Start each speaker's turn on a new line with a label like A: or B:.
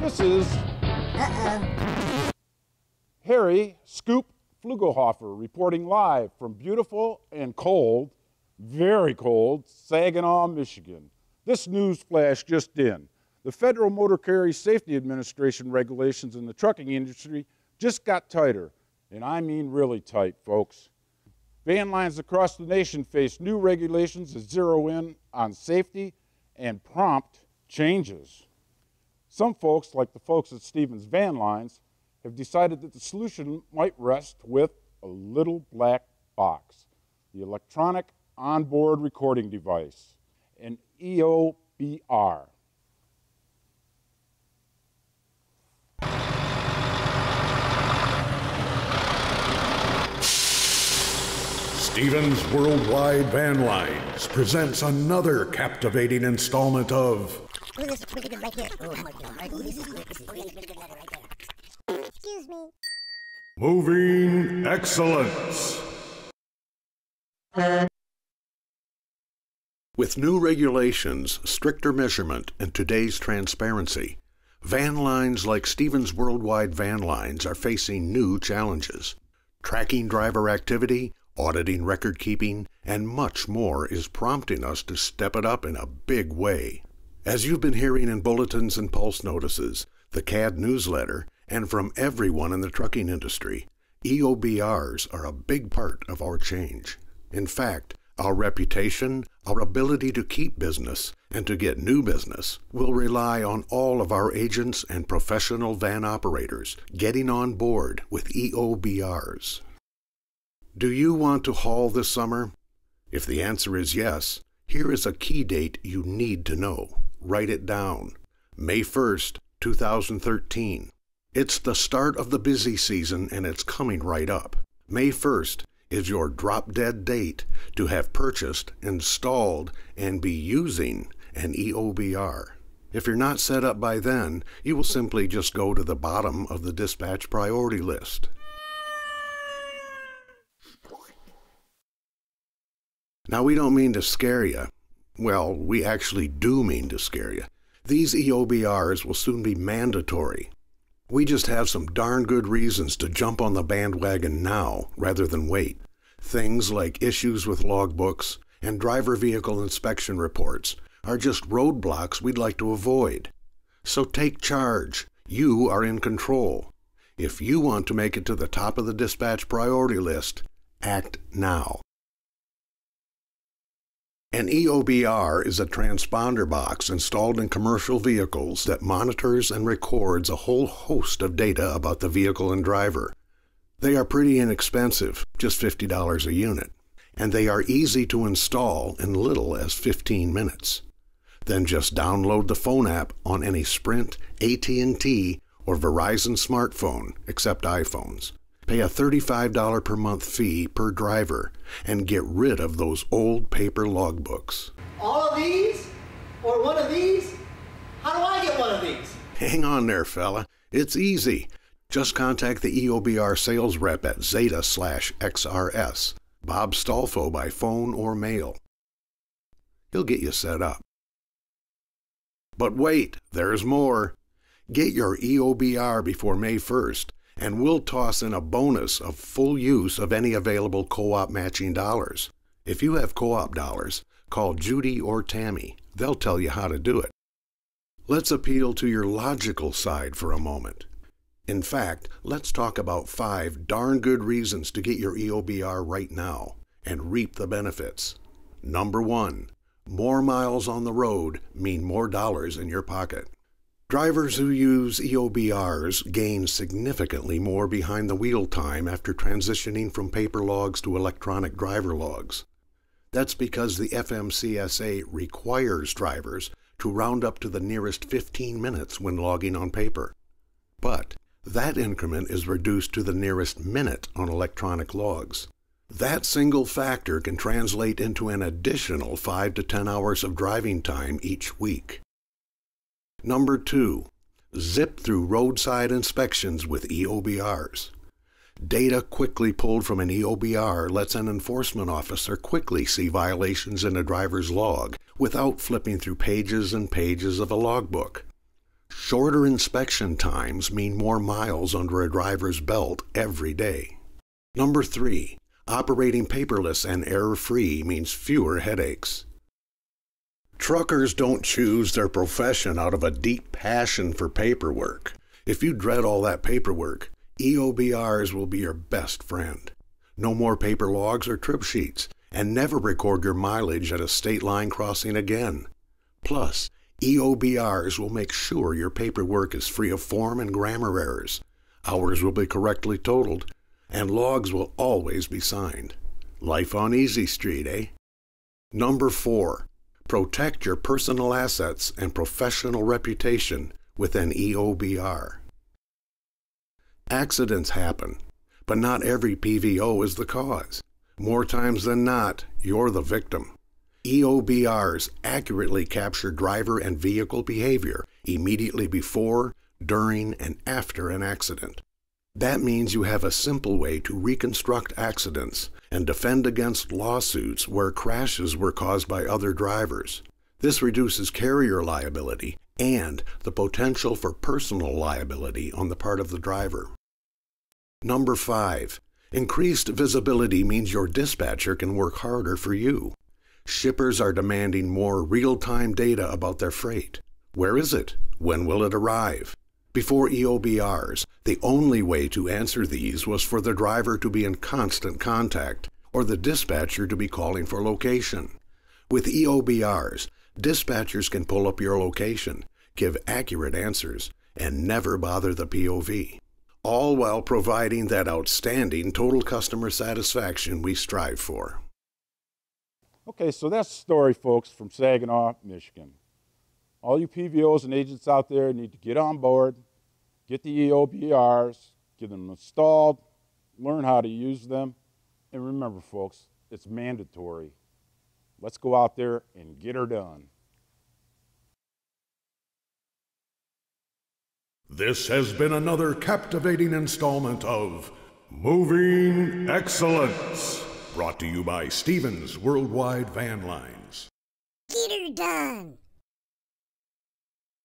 A: This is Harry Scoop Flugelhofer reporting live from beautiful and cold, very cold, Saginaw, Michigan. This news flash just in. The Federal Motor Carrier Safety Administration regulations in the trucking industry just got tighter, and I mean really tight, folks. Van lines across the nation face new regulations that zero in on safety and prompt changes. Some folks, like the folks at Stevens Van Lines, have decided that the solution might rest with a little black box, the electronic onboard recording device, an EOBR.
B: Stevens Worldwide Van Lines presents another captivating installment of
C: This is pretty good right here. Oh my God. This is pretty good right there. Excuse me.
B: Moving Excellence. With new regulations, stricter measurement, and today's transparency, van lines like Stevens Worldwide Van Lines are facing new challenges. Tracking driver activity, auditing record keeping, and much more is prompting us to step it up in a big way. As you've been hearing in bulletins and pulse notices, the CAD newsletter, and from everyone in the trucking industry, EOBRs are a big part of our change. In fact, our reputation, our ability to keep business, and to get new business will rely on all of our agents and professional van operators getting on board with EOBRs. Do you want to haul this summer? If the answer is yes, here is a key date you need to know. Write it down. May 1st, 2013. It's the start of the busy season and it's coming right up. May 1st is your drop-dead date to have purchased, installed, and be using an EOBR. If you're not set up by then, you will simply just go to the bottom of the dispatch priority list. Now, we don't mean to scare you. Well, we actually do mean to scare you. These EOBRs will soon be mandatory. We just have some darn good reasons to jump on the bandwagon now rather than wait. Things like issues with logbooks and driver vehicle inspection reports are just roadblocks we'd like to avoid. So take charge. You are in control. If you want to make it to the top of the dispatch priority list, act now. An EOBR is a transponder box installed in commercial vehicles that monitors and records a whole host of data about the vehicle and driver. They are pretty inexpensive, just $50 a unit, and they are easy to install in little as 15 minutes. Then just download the phone app on any Sprint, AT&T, or Verizon smartphone, except iPhones. Pay a $35 per month fee per driver and get rid of those old paper logbooks.
D: All of these? Or one of these? How do I get one of these?
B: Hang on there, fella. It's easy. Just contact the EOBR sales rep at Zeta/XRS, Bob Stolfo, by phone or mail. He'll get you set up. But wait, there's more. Get your EOBR before May 1st. And we'll toss in a bonus of full use of any available co-op matching dollars. If you have co-op dollars, call Judy or Tammy. They'll tell you how to do it. Let's appeal to your logical side for a moment. In fact, let's talk about 5 darn good reasons to get your EOBR right now and reap the benefits. Number 1, more miles on the road mean more dollars in your pocket. Drivers who use EOBRs gain significantly more behind the wheel time after transitioning from paper logs to electronic driver logs. That's because the FMCSA requires drivers to round up to the nearest 15 minutes when logging on paper. But that increment is reduced to the nearest minute on electronic logs. That single factor can translate into an additional 5 to 10 hours of driving time each week. Number 2, zip through roadside inspections with EOBRs. Data quickly pulled from an EOBR lets an enforcement officer quickly see violations in a driver's log without flipping through pages and pages of a logbook. Shorter inspection times mean more miles under a driver's belt every day. Number 3, operating paperless and error-free means fewer headaches. Truckers don't choose their profession out of a deep passion for paperwork. If you dread all that paperwork, EOBRs will be your best friend. No more paper logs or trip sheets, and never record your mileage at a state line crossing again. Plus, EOBRs will make sure your paperwork is free of form and grammar errors. Hours will be correctly totaled, and logs will always be signed. Life on Easy Street, eh? Number 4, protect your personal assets and professional reputation with an EOBR. Accidents happen, but not every PVO is the cause. More times than not, you're the victim. EOBRs accurately capture driver and vehicle behavior immediately before, during, and after an accident. That means you have a simple way to reconstruct accidents and defend against lawsuits where crashes were caused by other drivers. This reduces carrier liability and the potential for personal liability on the part of the driver. Number 5, increased visibility means your dispatcher can work harder for you. Shippers are demanding more real-time data about their freight. Where is it? When will it arrive? Before EOBRs, the only way to answer these was for the driver to be in constant contact or the dispatcher to be calling for location. With EOBRs, dispatchers can pull up your location, give accurate answers, and never bother the POV, all while providing that outstanding total customer satisfaction we strive for.
A: Okay, so that's the story, folks, from Saginaw, Michigan. All you PVOs and agents out there need to get on board, get the EOBRs, get them installed, learn how to use them, and remember, folks, it's mandatory. Let's go out there and get her done.
B: This has been another captivating installment of Moving Excellence, brought to you by Stevens Worldwide Van Lines.
C: Get her done.